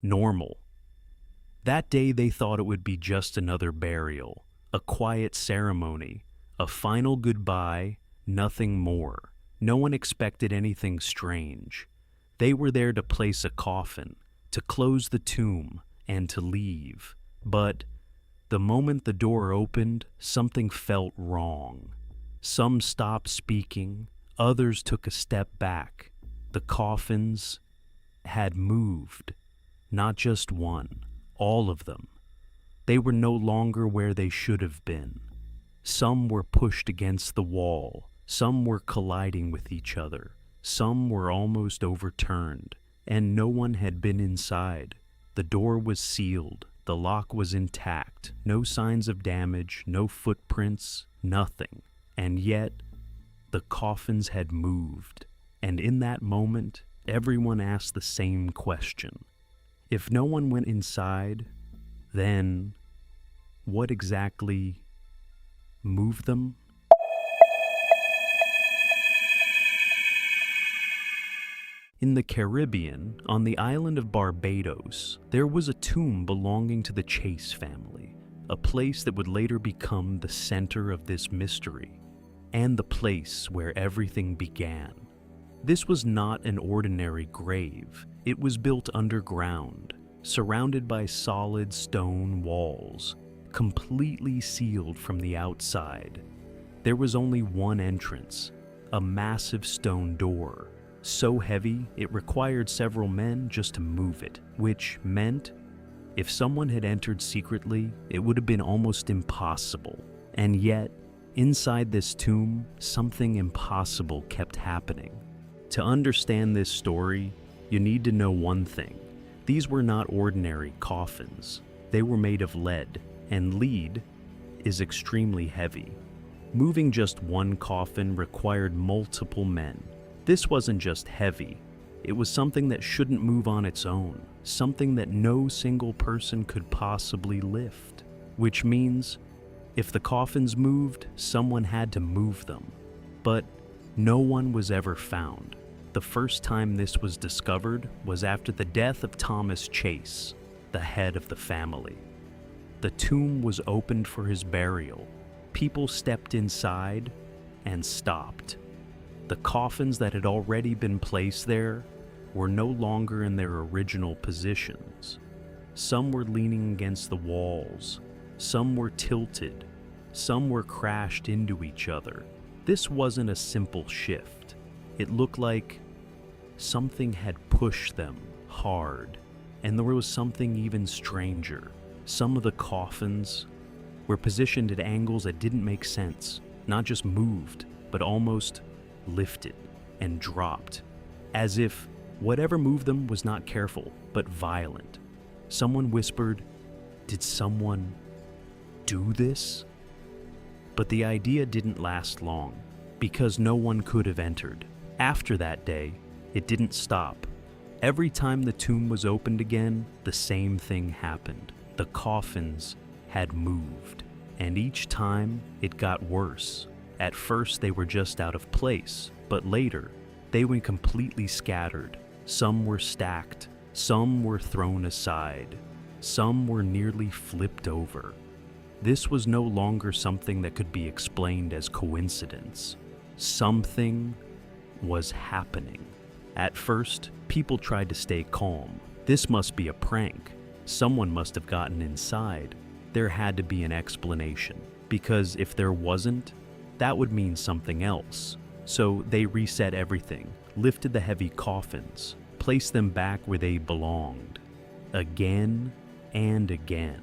normal. That day they thought it would be just another burial, a quiet ceremony, a final goodbye, nothing more. No one expected anything strange. They were there to place a coffin, to close the tomb, and to leave. But the moment the door opened, something felt wrong. Some stopped speaking, others took a step back. The coffins had moved, not just one, all of them. They were no longer where they should have been. Some were pushed against the wall, some were colliding with each other, some were almost overturned, and no one had been inside. The door was sealed, the lock was intact, no signs of damage, no footprints, nothing. And yet, the coffins had moved, and in that moment, everyone asked the same question. If no one went inside, then what exactly moved them? In the Caribbean, on the island of Barbados, there was a tomb belonging to the Chase family, a place that would later become the center of this mystery, and the place where everything began. This was not an ordinary grave. It was built underground, surrounded by solid stone walls, completely sealed from the outside. There was only one entrance, a massive stone door, so heavy it required several men just to move it, which meant if someone had entered secretly, it would have been almost impossible. And yet, inside this tomb, something impossible kept happening. To understand this story, you need to know one thing. These were not ordinary coffins. They were made of lead, and lead is extremely heavy. Moving just one coffin required multiple men. This wasn't just heavy. It was something that shouldn't move on its own, something that no single person could possibly lift. Which means, if the coffins moved, someone had to move them. But no one was ever found. The first time this was discovered was after the death of Thomas Chase, the head of the family. The tomb was opened for his burial. People stepped inside and stopped. The coffins that had already been placed there were no longer in their original positions. Some were leaning against the walls, some were tilted, some were crashed into each other. This wasn't a simple shift. It looked like something had pushed them hard, and there was something even stranger. Some of the coffins were positioned at angles that didn't make sense, not just moved, but almost lifted and dropped, as if whatever moved them was not careful, but violent. Someone whispered, "Did someone do this?" But the idea didn't last long, because no one could have entered. After that day, it didn't stop. Every time the tomb was opened again, the same thing happened. The coffins had moved, and each time it got worse. At first they were just out of place, but later they went completely scattered. Some were stacked, some were thrown aside, some were nearly flipped over. This was no longer something that could be explained as coincidence. Something was happening. At first, people tried to stay calm. This must be a prank. Someone must have gotten inside. There had to be an explanation, because if there wasn't, that would mean something else. So they reset everything, lifted the heavy coffins, placed them back where they belonged, again and again.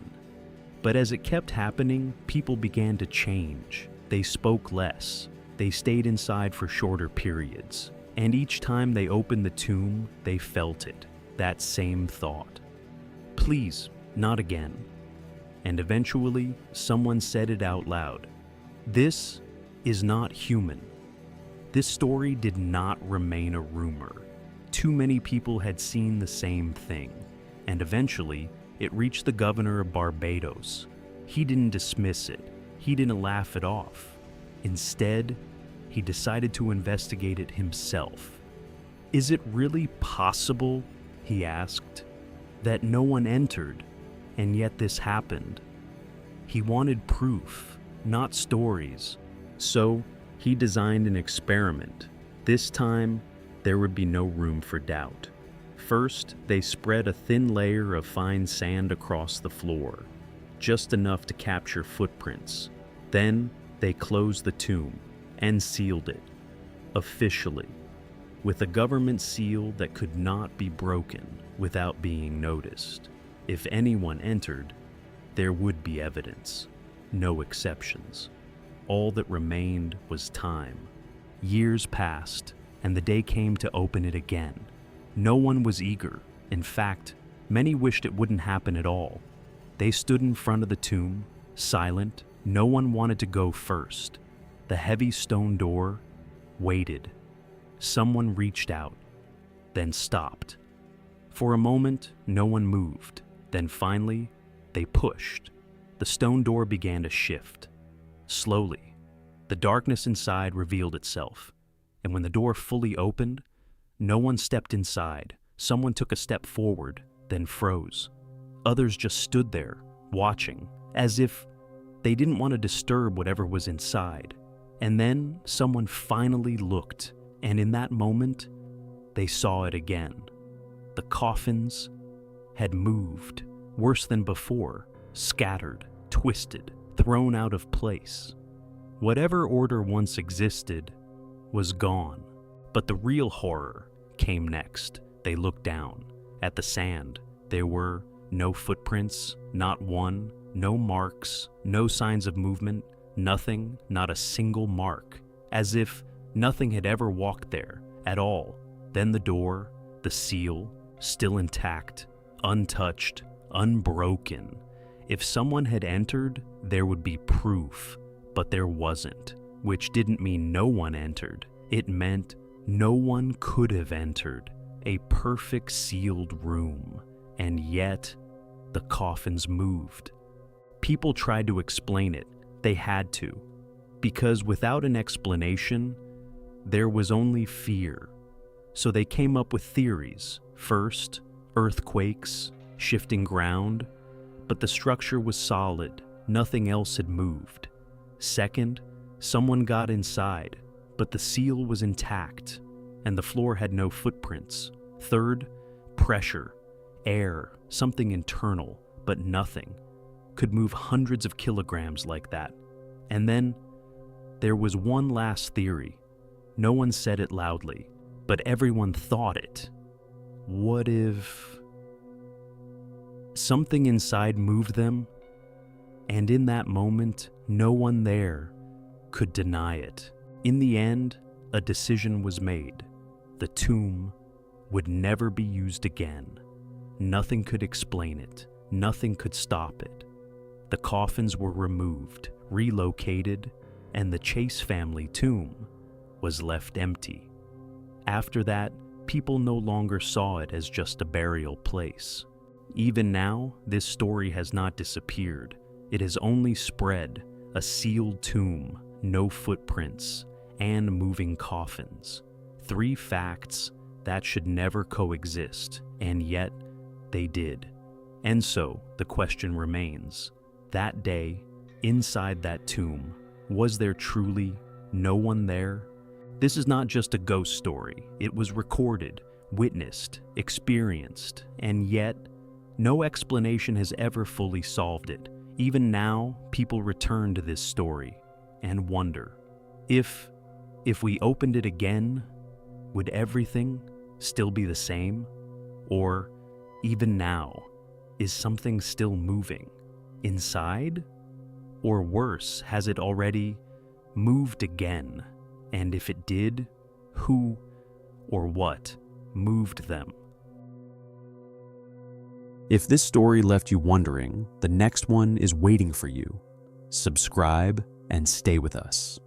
But as it kept happening, people began to change. They spoke less. They stayed inside for shorter periods. And each time they opened the tomb, they felt it, that same thought. Please, not again. And eventually, someone said it out loud. This is not human. This story did not remain a rumor. Too many people had seen the same thing, and eventually, it reached the governor of Barbados. He didn't dismiss it. He didn't laugh it off. Instead, he decided to investigate it himself. "Is it really possible?" he asked. that no one entered, and yet this happened. He wanted proof, not stories. So he designed an experiment. This time, there would be no room for doubt. First, they spread a thin layer of fine sand across the floor, just enough to capture footprints. Then, they closed the tomb and sealed it, officially, with a government seal that could not be broken without being noticed. If anyone entered, there would be evidence, no exceptions. All that remained was time. Years passed, and the day came to open it again. No one was eager. In fact, many wished it wouldn't happen at all. They stood in front of the tomb, silent. No one wanted to go first. The heavy stone door waited. Someone reached out, then stopped. For a moment, no one moved. Then finally, they pushed. The stone door began to shift. Slowly, the darkness inside revealed itself. And when the door fully opened, no one stepped inside. Someone took a step forward, then froze. Others just stood there, watching, as if they didn't want to disturb whatever was inside. And then someone finally looked, and in that moment, they saw it again. The coffins had moved, worse than before, scattered, twisted, thrown out of place. Whatever order once existed was gone. But the real horror came next. They looked down at the sand. There were no footprints, not one, no marks, no signs of movement, nothing, not a single mark, as if nothing had ever walked there at all. Then the door, the seal, still intact, untouched, unbroken. If someone had entered, there would be proof, but there wasn't, which didn't mean no one entered. It meant no one could have entered. A perfect sealed room, and yet the coffins moved. People tried to explain it. They had to, because without an explanation, there was only fear. So they came up with theories. First, earthquakes, shifting ground, but the structure was solid. Nothing else had moved. Second, someone got inside, but the seal was intact, and the floor had no footprints. Third, pressure, air, something internal, but nothing could move hundreds of kilograms like that. And then there was one last theory. No one said it loudly, but everyone thought it. What if something inside moved them, and in that moment, no one there could deny it? In the end, a decision was made. The tomb would never be used again. Nothing could explain it. Nothing could stop it. The coffins were removed, relocated, and the Chase family tomb was left empty. After that, people no longer saw it as just a burial place. Even now, this story has not disappeared. It has only spread, a sealed tomb, no footprints, and moving coffins. 3 facts that should never coexist, and yet they did. And so, the question remains, that day, inside that tomb, was there truly no one there? This is not just a ghost story. It was recorded, witnessed, experienced, and yet, no explanation has ever fully solved it. Even now, people return to this story and wonder, if we opened it again, would everything still be the same? Or, even now, is something still moving inside? Or worse, has it already moved again? And if it did, who or what moved them? If this story left you wondering, the next one is waiting for you. Subscribe and stay with us.